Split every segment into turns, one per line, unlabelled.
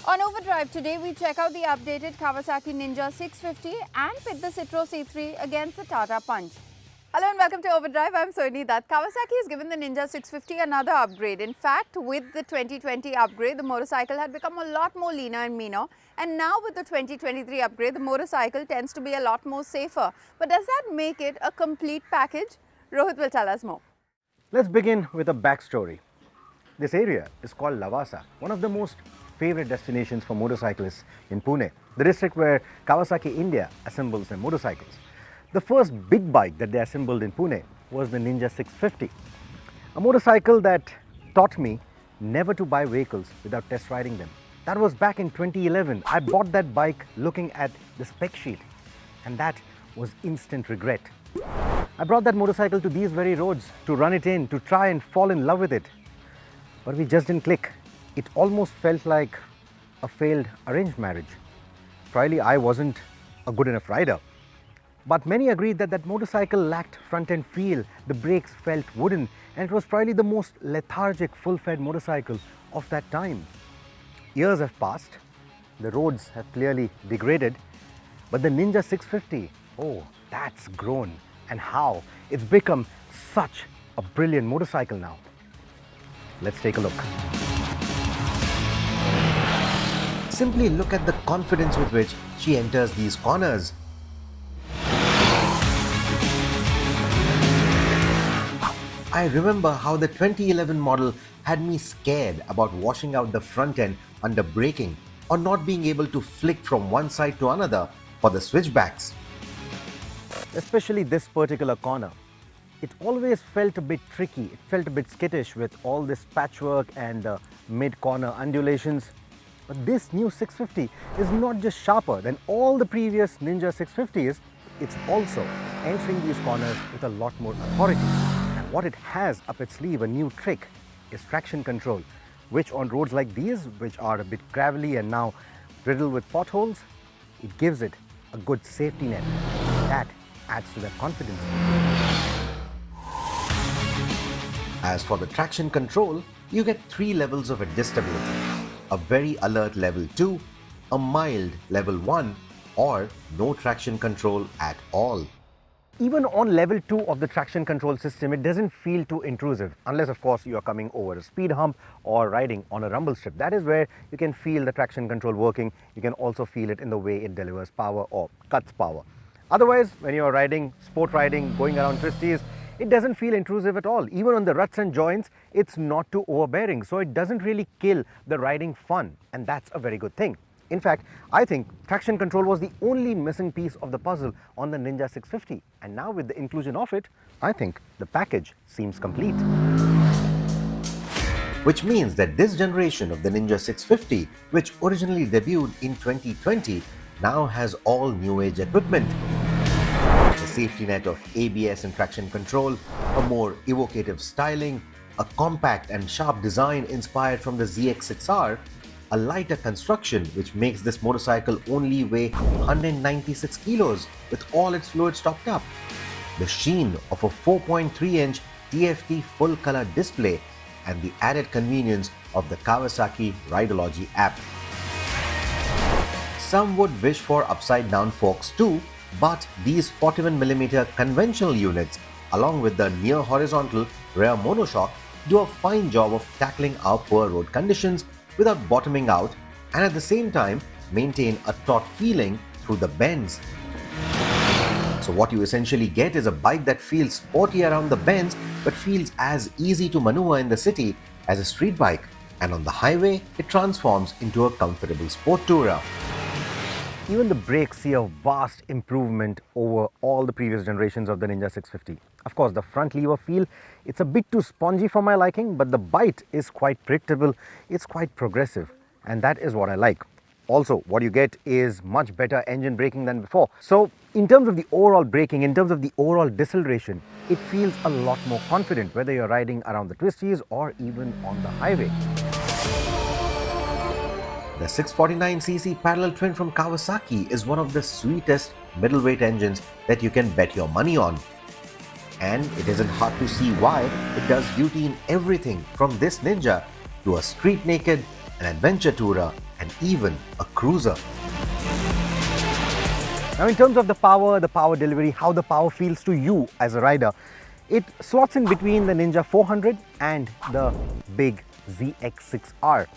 On Overdrive today, we check out the updated Kawasaki Ninja 650 and pit the Citroën C3 against the Tata Punch. Hello and welcome to Overdrive. I'm Soini Dutt. Kawasaki has given the Ninja 650 another upgrade. In fact, with the 2020 upgrade, the motorcycle had become a lot more leaner and meaner. And now with the 2023 upgrade, the motorcycle tends to be a lot more safer. But does that make it a complete package? Rohit will tell us more.
Let's begin with a backstory. This area is called Lavasa, one of the most favorite destinations for motorcyclists in Pune, the district where Kawasaki India assembles their motorcycles. The first big bike that they assembled in Pune was the Ninja 650, a motorcycle that taught me never to buy vehicles without test riding them. That was back in 2011. I bought that bike looking at the spec sheet, and that was instant regret. I brought that motorcycle to these very roads to run it in, to try and fall in love with it. But we just didn't click. It almost felt like a failed arranged marriage. Probably I wasn't a good enough rider. But many agreed that that motorcycle lacked front-end feel, the brakes felt wooden, and it was probably the most lethargic full-fed motorcycle of that time. Years have passed, the roads have clearly degraded, but the Ninja 650, oh, that's grown. And how? It's become such a brilliant motorcycle now. Let's take a look. Simply look at the confidence with which she enters these corners. I remember how the 2011 model had me scared about washing out the front end under braking or not being able to flick from one side to another for the switchbacks. Especially this particular corner. It always felt a bit tricky, it felt a bit skittish with all this patchwork and mid-corner undulations. But this new 650 is not just sharper than all the previous Ninja 650s, it's also entering these corners with a lot more authority. And what it has up its sleeve, a new trick, is traction control, which on roads like these, which are a bit gravelly and now riddled with potholes, it gives it a good safety net. That adds to that confidence. As for the traction control, you get 3 levels of adjustability. A very alert level 2, a mild level 1, or no traction control at all. Even on level 2 of the traction control system, it doesn't feel too intrusive, unless of course you are coming over a speed hump or riding on a rumble strip. That is where you can feel the traction control working. You can also feel it in the way it delivers power or cuts power. Otherwise, when you are riding, sport riding, going around twisties, it doesn't feel intrusive at all. Even on the ruts and joints, it's not too overbearing. So it doesn't really kill the riding fun. And that's a very good thing. In fact, I think traction control was the only missing piece of the puzzle on the Ninja 650. And now with the inclusion of it, I think the package seems complete. Which means that this generation of the Ninja 650, which originally debuted in 2020, now has all new age equipment. The safety net of ABS and traction control, a more evocative styling, a compact and sharp design inspired from the ZX6R, a lighter construction which makes this motorcycle only weigh 196 kilos with all its fluids topped up, the sheen of a 4.3-inch TFT full-color display, and the added convenience of the Kawasaki Rideology app. Some would wish for upside-down forks too, but these 41mm conventional units, along with the near horizontal rear monoshock, do a fine job of tackling our poor road conditions without bottoming out, and at the same time maintain a taut feeling through the bends. So what you essentially get is a bike that feels sporty around the bends but feels as easy to maneuver in the city as a street bike, and on the highway it transforms into a comfortable sport tourer. Even the brakes see a vast improvement over all the previous generations of the Ninja 650. Of course, the front lever feel, it's a bit too spongy for my liking, but the bite is quite predictable, it's quite progressive, and that is what I like. Also, what you get is much better engine braking than before. So, in terms of the overall braking, in terms of the overall deceleration, it feels a lot more confident, whether you're riding around the twisties or even on the highway. The 649cc parallel twin from Kawasaki is one of the sweetest middleweight engines that you can bet your money on. And it isn't hard to see why it does duty in everything from this Ninja to a street naked, an adventure tourer, and even a cruiser. Now, in terms of the power delivery, how the power feels to you as a rider, it slots in between the Ninja 400 and the big ZX6R.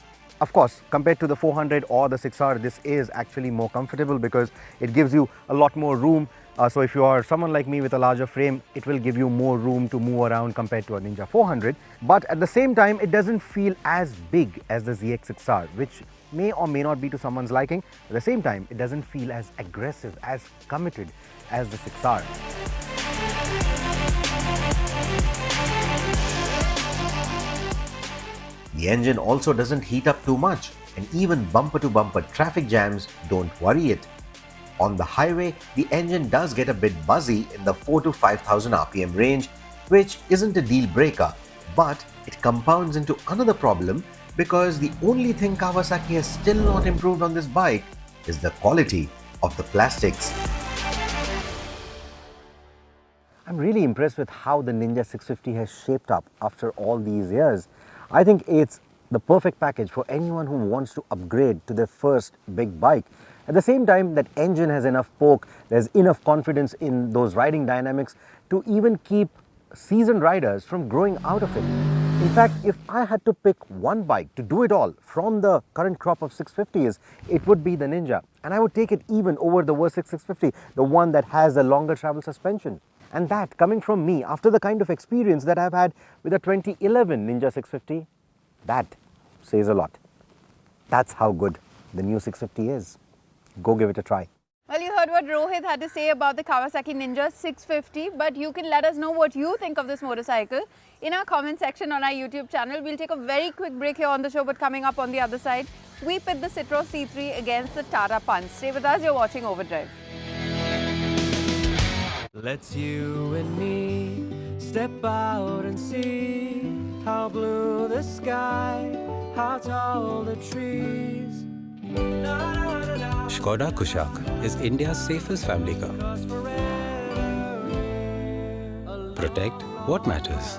Of course, compared to the 400 or the 6R, this is actually more comfortable because it gives you a lot more room. So if you are someone like me with a larger frame, it will give you more room to move around compared to a Ninja 400. But at the same time, it doesn't feel as big as the ZX6R, which may or may not be to someone's liking. At the same time, it doesn't feel as aggressive, as committed as the 6R. The engine also doesn't heat up too much, and even bumper-to-bumper traffic jams don't worry it. On the highway, the engine does get a bit buzzy in the 4,000 to 5,000 RPM range, which isn't a deal breaker, but it compounds into another problem because the only thing Kawasaki has still not improved on this bike is the quality of the plastics. I'm really impressed with how the Ninja 650 has shaped up after all these years. I think it's the perfect package for anyone who wants to upgrade to their first big bike. At the same time, that engine has enough poke, there's enough confidence in those riding dynamics to even keep seasoned riders from growing out of it. In fact, if I had to pick one bike to do it all from the current crop of 650s, it would be the Ninja. And I would take it even over the Versys 650, the one that has a longer travel suspension. And that, coming from me, after the kind of experience that I've had with the 2011 Ninja 650, that says a lot. That's how good the new 650 is. Go give it a try.
Well, you heard what Rohit had to say about the Kawasaki Ninja 650, but you can let us know what you think of this motorcycle in our comment section on our YouTube channel. We'll take a very quick break here on the show, but coming up on the other side, we pit the Citroën C3 against the Tata Punch. Stay with us, you're watching Overdrive.
Let's you and me step out and see how blue the sky, how tall the trees.
Skoda Kushaq is India's safest family car. Protect what matters.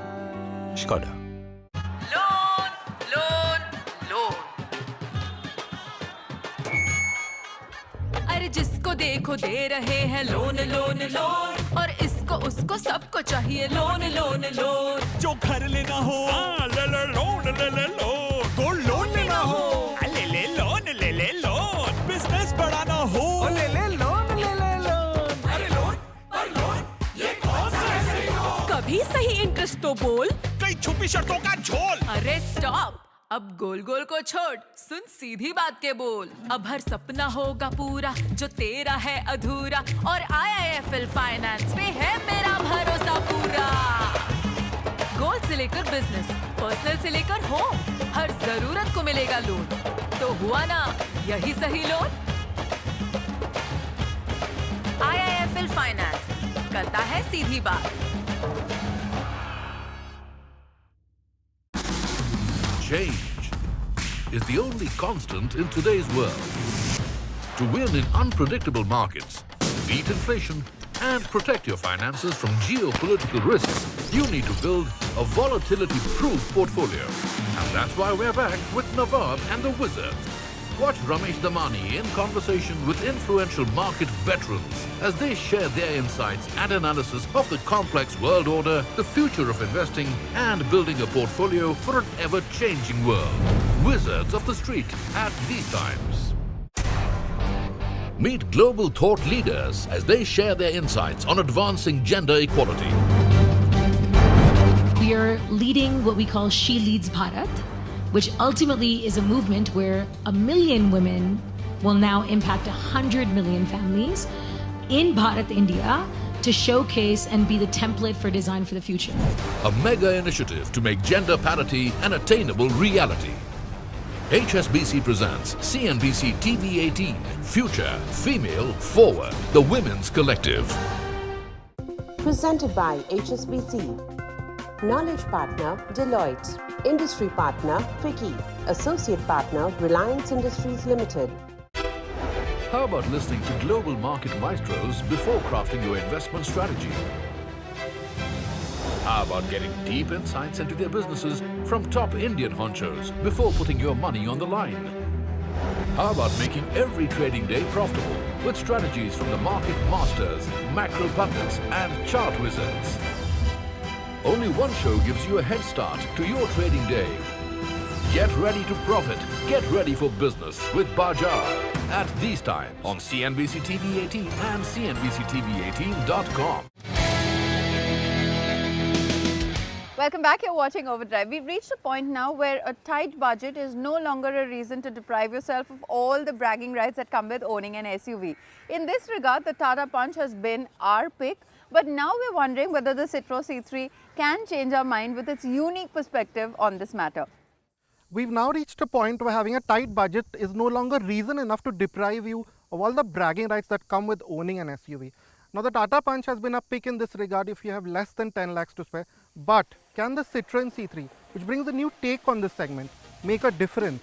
Skoda.
Loan, loan, loan. अरे जिसको देखो दे रहे हैं loan loan loan और इसको उसको सबको चाहिए लोन लोन लोन
जो घर लेना हो ले ले लोन ले ले लोन गोल्ड लोन लेना हो ले ले लोन बिजनेस बढ़ाना हो ले ले लोन अरे लोन पर लोन ये कौन सा है लोन
कभी सही इंटरेस्ट तो बोल
कई छुपी शर्तों का झोल
अरे स्टॉप अब गोल गोल को छोड़ सुन सीधी बात के बोल अब हर सपना होगा पूरा जो तेरा है अधूरा और IIFL फाइनेंस पे है मेरा भरोसा पूरा गोल्ड से लेकर बिजनेस पर्सनल से लेकर होम हर जरूरत को मिलेगा लोन तो हुआ ना यही सही लोन IIFL फाइनेंस करता है सीधी बात
Change is the only constant in today's world. To win in unpredictable markets, beat inflation, and protect your finances from geopolitical risks, you need to build a volatility-proof portfolio. And that's why we're back with Nawab and the Wizards. Watch Ramesh Damani in conversation with influential market veterans as they share their insights and analysis of the complex world order, the future of investing, and building a portfolio for an ever-changing world. Wizards of the Street at these times. Meet global thought leaders as they share their insights on advancing gender equality.
We are leading what we call She Leads Bharat, which ultimately is a movement where 1 million women will now impact 100 million families in Bharat, India, to showcase and be the template for design for the future.
A mega initiative to make gender parity an attainable reality. HSBC presents CNBC-TV18 Future Female Forward, the Women's Collective.
Presented by HSBC. Knowledge Partner, Deloitte. Industry Partner, FICCI. Associate Partner, Reliance Industries Limited.
How about listening to global market maestros before crafting your investment strategy? How about getting deep insights into their businesses from top Indian honchos before putting your money on the line? How about making every trading day profitable with strategies from the market masters, macro pundits and chart wizards? Only one show gives you a head start to your trading day. Get ready to profit. Get ready for business with Bajar at these times on CNBC-TV18 and CNBC-TV18.com.
Welcome back, you're watching Overdrive. We've reached a point now where a tight budget is no longer a reason to deprive yourself of all the bragging rights that come with owning an SUV. In this regard, the Tata Punch has been our pick, but now we're wondering whether the Citroën C3 can change our mind with its unique perspective on this matter.
We've now reached a point where having a tight budget is no longer reason enough to deprive you of all the bragging rights that come with owning an SUV. Now the Tata Punch has been a pick in this regard if you have less than 10 lakhs to spare, but can the Citroën C3, which brings a new take on this segment, make a difference?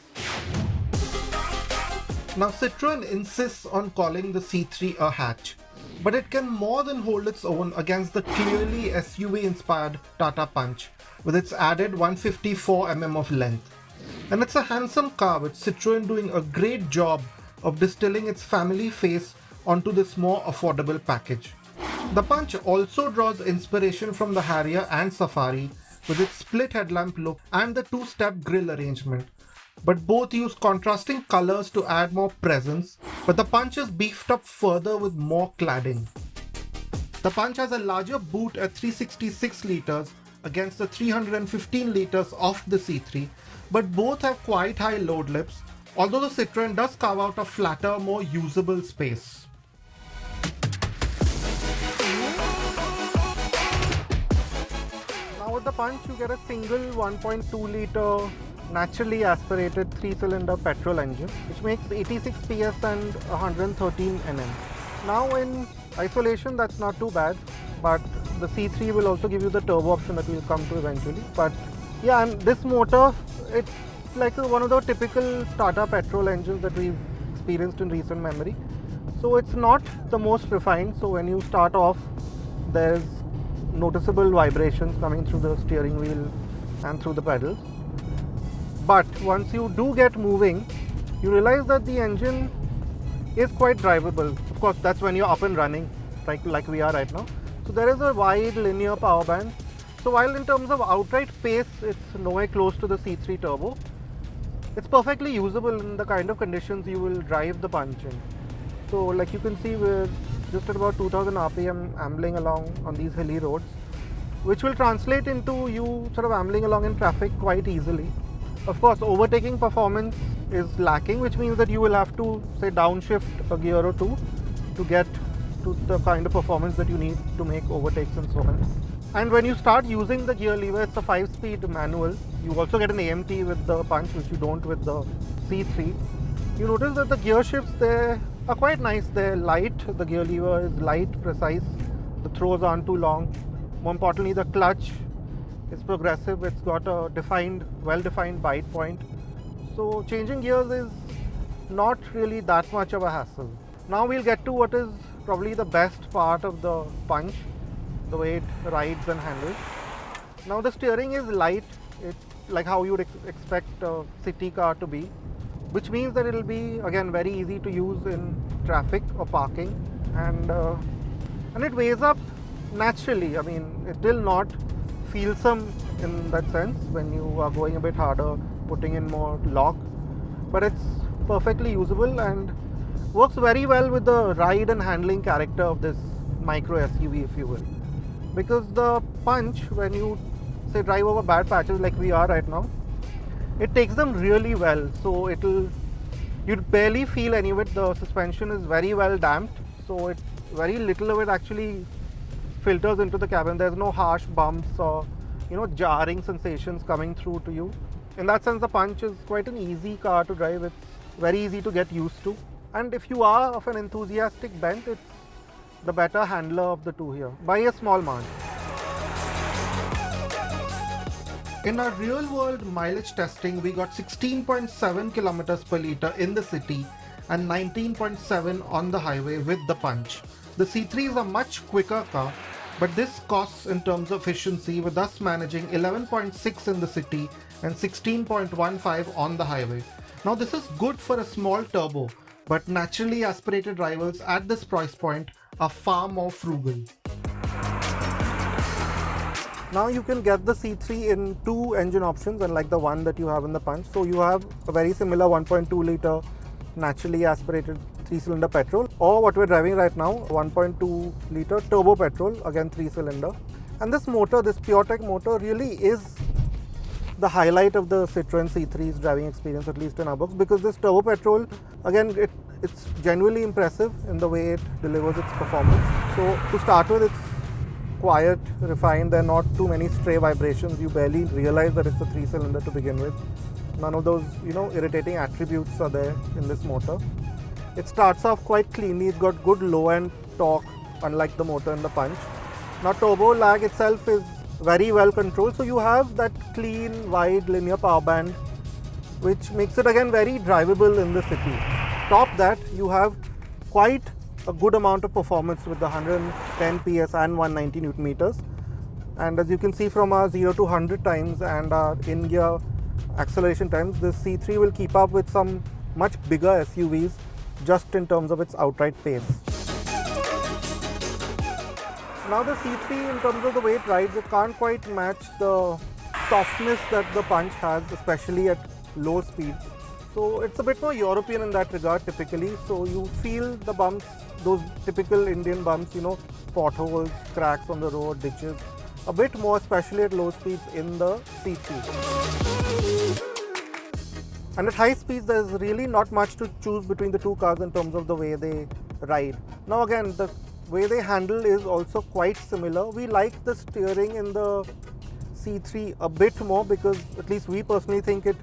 Now Citroën insists on calling the C3 a hatch, but it can more than hold its own against the clearly SUV-inspired Tata Punch with its added 154mm of length. And it's a handsome car with Citroën doing a great job of distilling its family face onto this more affordable package. The Punch also draws inspiration from the Harrier and Safari with its split headlamp look and the two-step grille arrangement. But both use contrasting colors to add more presence, but the Punch is beefed up further with more cladding. The Punch has a larger boot at 366 litres against the 315 litres of the C3, but both have quite high load lips, although the Citroën does carve out a flatter, more usable space.
Now with the Punch you get a single 1.2 litre naturally aspirated 3-cylinder petrol engine which makes 86 PS and 113 Nm. Now in isolation that's not too bad, but the C3 will also give you the turbo option that we'll come to eventually. But yeah, and this motor, it's like one of the typical Tata petrol engines that we've experienced in recent memory. So it's not the most refined, so when you start off there's noticeable vibrations coming through the steering wheel and through the pedals. But once you do get moving, you realize that the engine is quite drivable. Of course, that's when you're up and running, like we are right now. So there is a wide linear power band. So while in terms of outright pace, it's nowhere close to the C3 Turbo, it's perfectly usable in the kind of conditions you will drive the Punch in. So like you can see, we're just at about 2000 RPM ambling along on these hilly roads, which will translate into you sort of ambling along in traffic quite easily. Of course, overtaking performance is lacking, which means that you will have to, say, downshift a gear or two to get to the kind of performance that you need to make overtakes and so on. And when you start using the gear lever, it's a 5-speed manual. You also get an AMT with the Punch, which you don't with the C3. You notice that the gear shifts there are quite nice. They're light, the gear lever is light, precise, the throws aren't too long. More importantly, the clutch is progressive, it's got a defined, well-defined bite point. So changing gears is not really that much of a hassle. Now we'll get to what is probably the best part of the Punch, the way it rides and handles. Now the steering is light, it's like how you would expect a city car to be, which means that it'll be again very easy to use in traffic or parking, and it weighs up naturally. I mean, it will not feel some in that sense when you are going a bit harder, putting in more lock, but it's perfectly usable and works very well with the ride and handling character of this micro SUV, if you will. Because the Punch, when you say drive over bad patches like we are right now, it takes them really well. So you'd barely feel any of it. The suspension is very well damped, so very little of it actually filters into the cabin. There's no harsh bumps or jarring sensations coming through to you. In that sense, the Punch is quite an easy car to drive. It's very easy to get used to, and if you are of an enthusiastic bent, it's the better handler of the two here by a small margin.
In our real-world mileage testing, we got 16.7 kilometers per litre in the city and 19.7 on the highway with the Punch. The C3 is a much quicker car, but this costs in terms of efficiency, with us managing 11.6 in the city and 16.15 on the highway. Now this is good for a small turbo, but naturally aspirated rivals at this price point are far more frugal.
Now you can get the C3 in two engine options, unlike the one that you have in the Punch. So you have a very similar 1.2 litre naturally aspirated 3-cylinder petrol, or what we're driving right now, 1.2 litre turbo petrol, again 3-cylinder. And this motor, this PureTech motor, really is the highlight of the Citroën C3's driving experience, at least in our books, because this turbo petrol, again, it's genuinely impressive in the way it delivers its performance. So to start with, it's quiet, refined, there are not too many stray vibrations. You barely realize that it's a 3-cylinder to begin with. None of those, irritating attributes are there in this motor. It starts off quite cleanly. It's got good low-end torque, unlike the motor in the Punch. Now turbo lag itself is very well controlled, so you have that clean, wide, linear power band, which makes it again very drivable in the city. Top that, you have quite a good amount of performance with the 110 PS and 190 Newton meters. And as you can see from our 0 to 100 times and our in-gear acceleration times, this C3 will keep up with some much bigger SUVs just in terms of its outright pace. Now the C3, in terms of the way it rides, it can't quite match the softness that the Punch has, especially at low speeds. So it's a bit more European in that regard typically. So you feel the bumps, those typical Indian bumps, potholes, cracks on the road, ditches, a bit more, especially at low speeds in the C3. And at high speeds, there's really not much to choose between the two cars in terms of the way they ride. Now again, the way they handle is also quite similar. We like the steering in the C3 a bit more because at least we personally think it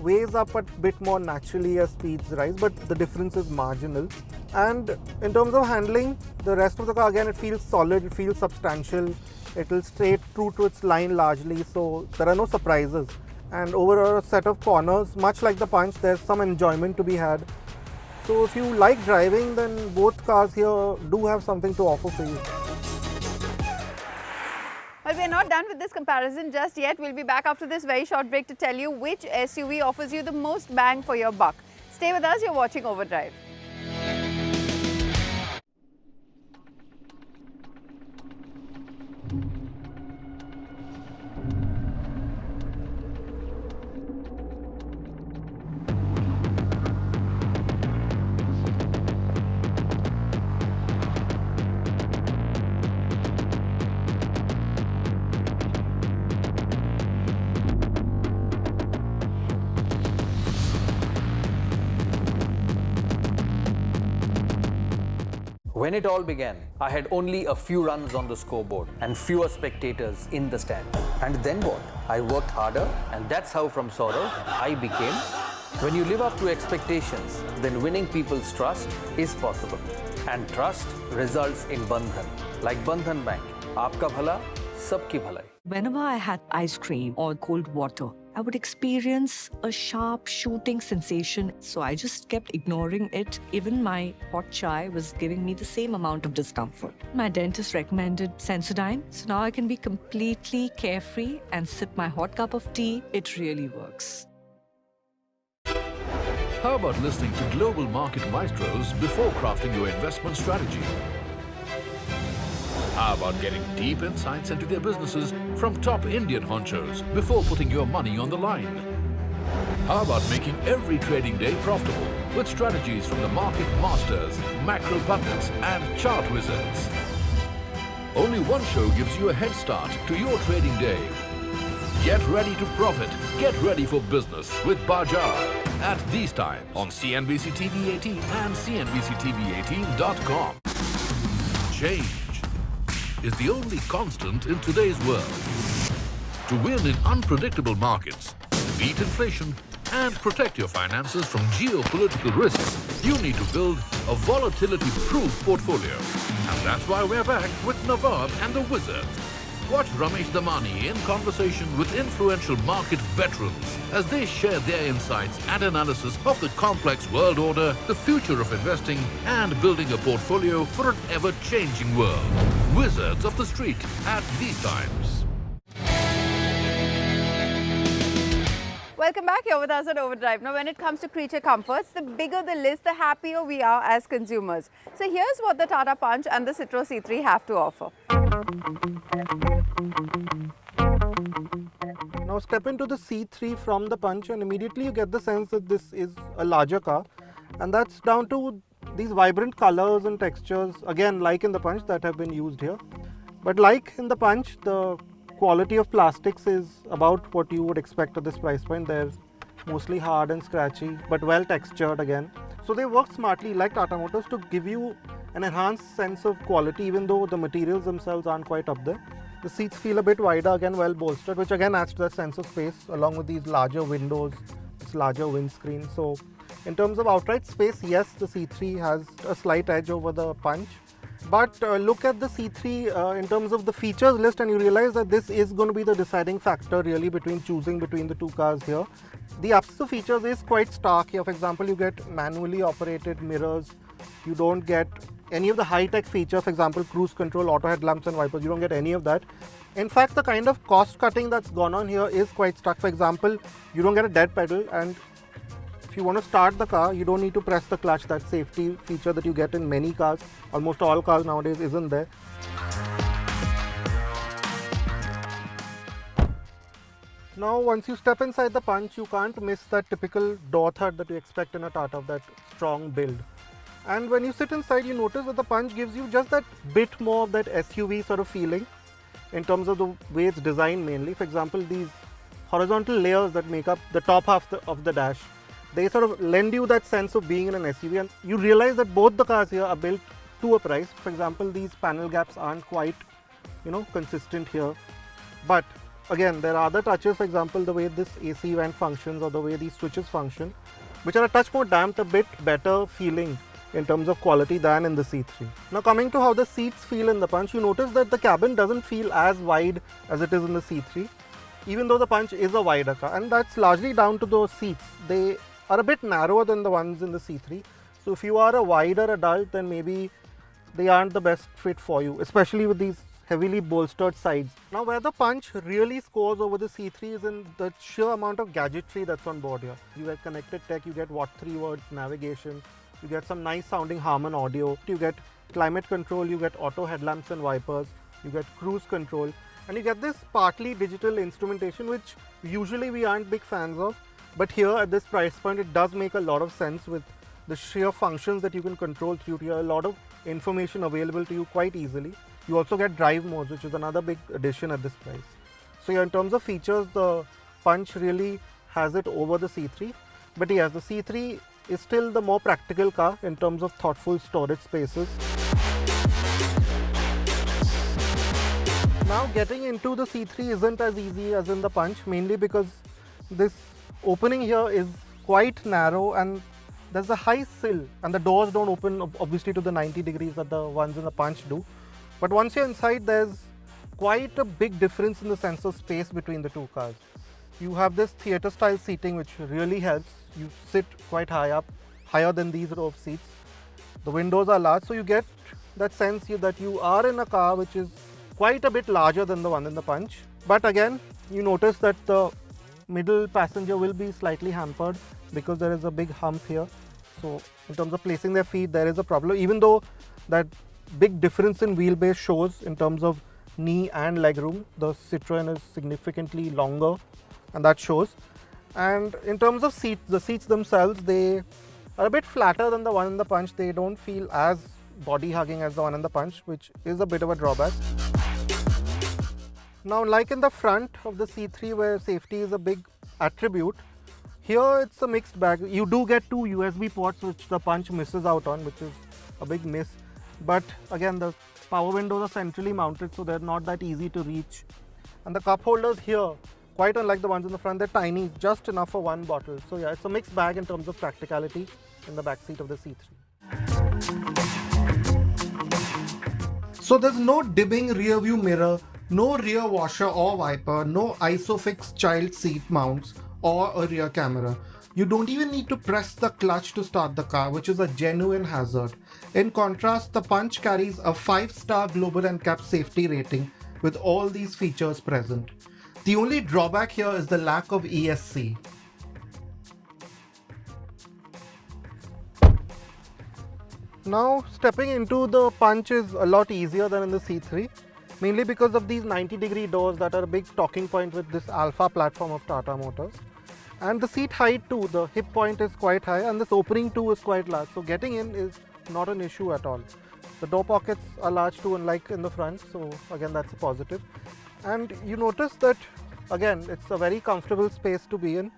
weighs up a bit more naturally as speeds rise, but the difference is marginal. And in terms of handling, the rest of the car, again, it feels solid, it feels substantial, it will stay true to its line largely, so there are no surprises. And over a set of corners, much like the Punch, there's some enjoyment to be had. So if you like driving, then both cars here do have something to offer for you.
Well, we're not done with this comparison just yet. We'll be back after this very short break to tell you which SUV offers you the most bang for your buck. Stay with us, you're watching Overdrive.
When it all began, I had only a few runs on the scoreboard and fewer spectators in the stands. And then what? I worked harder, and that's how from Saurav, I became. When you live up to expectations, then winning people's trust is possible. And trust results in Bandhan. Like Bandhan Bank, aapka bhala, sabki bhalai.
Whenever I had ice cream or cold water, I would experience a sharp shooting sensation. So I just kept ignoring it. Even my hot chai was giving me the same amount of discomfort. My dentist recommended Sensodyne. So now I can be completely carefree and sip my hot cup of tea. It really works.
How about listening to global market maestros before crafting your investment strategy? How about getting deep insights into their businesses from top Indian honchos before putting your money on the line? How about making every trading day profitable with strategies from the market masters, macro pundits and chart wizards? Only one show gives you a head start to your trading day. Get ready to profit. Get ready for business with Bajar at these times on CNBC-TV18 and CNBC-TV18.com. Change is the only constant in today's world. To win in unpredictable markets, beat inflation, and protect your finances from geopolitical risks, you need to build a volatility-proof portfolio. And that's why we're back with Nawab and the Wizard. Watch Ramesh Damani in conversation with influential market veterans as they share their insights and analysis of the complex world order, the future of investing, and building a portfolio for an ever-changing world. Wizards of the Street at these times.
Welcome back here with us at Overdrive. Now, when it comes to creature comforts, the bigger the list, the happier we are as consumers. So here's what the Tata Punch and the Citroën C3 have to offer.
Now step into the C3 from the Punch and immediately you get the sense that this is a larger car, and that's down to these vibrant colors and textures, again like in the Punch, that have been used here. But like in the Punch, the quality of plastics is about what you would expect at this price point. They're mostly hard and scratchy but well textured again. So they work smartly like Tata Motors to give you an enhanced sense of quality even though the materials themselves aren't quite up there. The seats feel a bit wider, again well bolstered, which again adds to that sense of space along with these larger windows, this larger windscreen. So in terms of outright space, yes, the C3 has a slight edge over the Punch. But look at the C3 in terms of the features list and you realize that this is going to be the deciding factor really between choosing between the two cars here. The absence of features is quite stark here. For example, you get manually operated mirrors. You don't get any of the high-tech features, for example, cruise control, auto headlamps and wipers. You don't get any of that. In fact, the kind of cost cutting that's gone on here is quite stark. For example, you don't get a dead pedal, and if you want to start the car, you don't need to press the clutch. That safety feature that you get in many cars, almost all cars nowadays, isn't there. Now, once you step inside the Punch, you can't miss that typical door thud that you expect in a Tata, that strong build. And when you sit inside, you notice that the Punch gives you just that bit more of that SUV sort of feeling in terms of the way it's designed mainly. For example, these horizontal layers that make up the top half of the dash, they sort of lend you that sense of being in an SUV, and you realize that both the cars here are built to a price. For example, these panel gaps aren't quite, consistent here. But again, there are other touches, for example, the way this AC vent functions or the way these switches function, which are a touch more damped, a bit better feeling in terms of quality than in the C3. Now coming to how the seats feel in the Punch, you notice that the cabin doesn't feel as wide as it is in the C3, even though the Punch is a wider car, and that's largely down to those seats. They are a bit narrower than the ones in the C3. So if you are a wider adult, then maybe they aren't the best fit for you, especially with these heavily bolstered sides. Now where the Punch really scores over the C3 is in the sheer amount of gadgetry that's on board here. You get connected tech, you get Watt 3 words, navigation, you get some nice sounding Harman audio, you get climate control, you get auto headlamps and wipers, you get cruise control, and you get this partly digital instrumentation, which usually we aren't big fans of. But here at this price point, it does make a lot of sense with the sheer functions that you can control through here, a lot of information available to you quite easily. You also get drive modes, which is another big addition at this price. So yeah, in terms of features, the Punch really has it over the C3. But yes, the C3 is still the more practical car in terms of thoughtful storage spaces. Now getting into the C3 isn't as easy as in the Punch, mainly because this opening here is quite narrow and there's a high sill, and the doors don't open obviously to the 90 degrees that the ones in the Punch do. But once you're inside, there's quite a big difference in the sense of space between the two cars. You have this theatre style seating which really helps. You sit quite high up, higher than these row of seats. The windows are large, so you get that sense that you are in a car which is quite a bit larger than the one in the Punch. But again, you notice that the middle passenger will be slightly hampered because there is a big hump here. So in terms of placing their feet, there is a problem, even though that big difference in wheelbase shows in terms of knee and leg room. The Citroën is significantly longer and that shows. And in terms of seats, the seats themselves, they are a bit flatter than the one in the Punch. They don't feel as body hugging as the one in the Punch, which is a bit of a drawback. Now, like in the front of the C3 where safety is a big attribute, here it's a mixed bag. You do get two USB ports which the Punch misses out on, which is a big miss. But again, the power windows are centrally mounted, so they're not that easy to reach. And the cup holders here, quite unlike the ones in the front, they're tiny, just enough for one bottle. So yeah, it's a mixed bag in terms of practicality in the back seat of the C3.
So there's no dimming rear view mirror, no rear washer or wiper, no ISOFIX child seat mounts or a rear camera. You don't even need to press the clutch to start the car, which is a genuine hazard. In contrast, the Punch carries a 5-star Global NCAP safety rating with all these features present. The only drawback here is the lack of ESC.
Now stepping into the Punch is a lot easier than in the C3, mainly because of these 90-degree doors that are a big talking point with this Alpha platform of Tata Motors. And the seat height too, the hip point is quite high and this opening too is quite large. So getting in is not an issue at all. The door pockets are large too, unlike in the front, so again that's a positive. And you notice that again it's a very comfortable space to be in.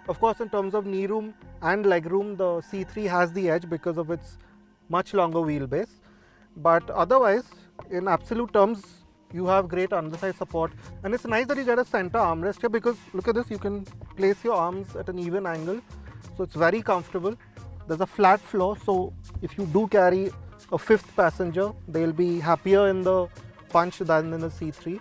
Of course, in terms of knee room and leg room, the C3 has the edge because of its much longer wheelbase. But otherwise, in absolute terms, you have great underside support. And it's nice that you get a center armrest here because look at this, you can place your arms at an even angle. So it's very comfortable. There's a flat floor, so if you do carry a fifth passenger, they'll be happier in the Punch than in the C3.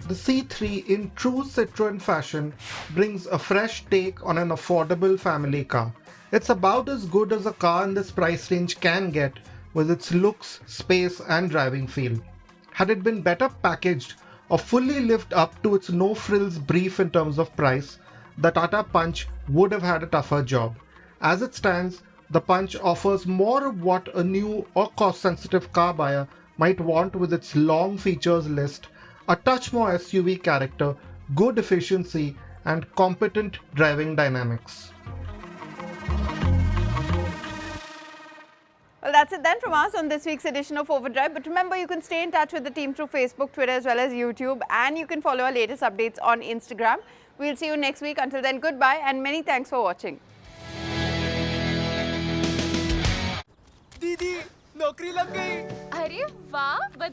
The C3, in true Citroën fashion, brings a fresh take on an affordable family car. It's about as good as a car in this price range can get with its looks, space and driving feel. Had it been better packaged or fully lived up to its no-frills brief in terms of price, the Tata Punch would have had a tougher job. As it stands, the Punch offers more of what a new or cost-sensitive car buyer might want with its long features list, a touch more SUV character, good efficiency and competent driving dynamics.
Well, that's it then from us on this week's edition of Overdrive. But remember, you can stay in touch with the team through Facebook, Twitter as well as YouTube, and you can follow our latest updates on Instagram. We'll see you next week. Until then, goodbye and many thanks for watching.
दीदी नौकरी लग गई
अरे वाह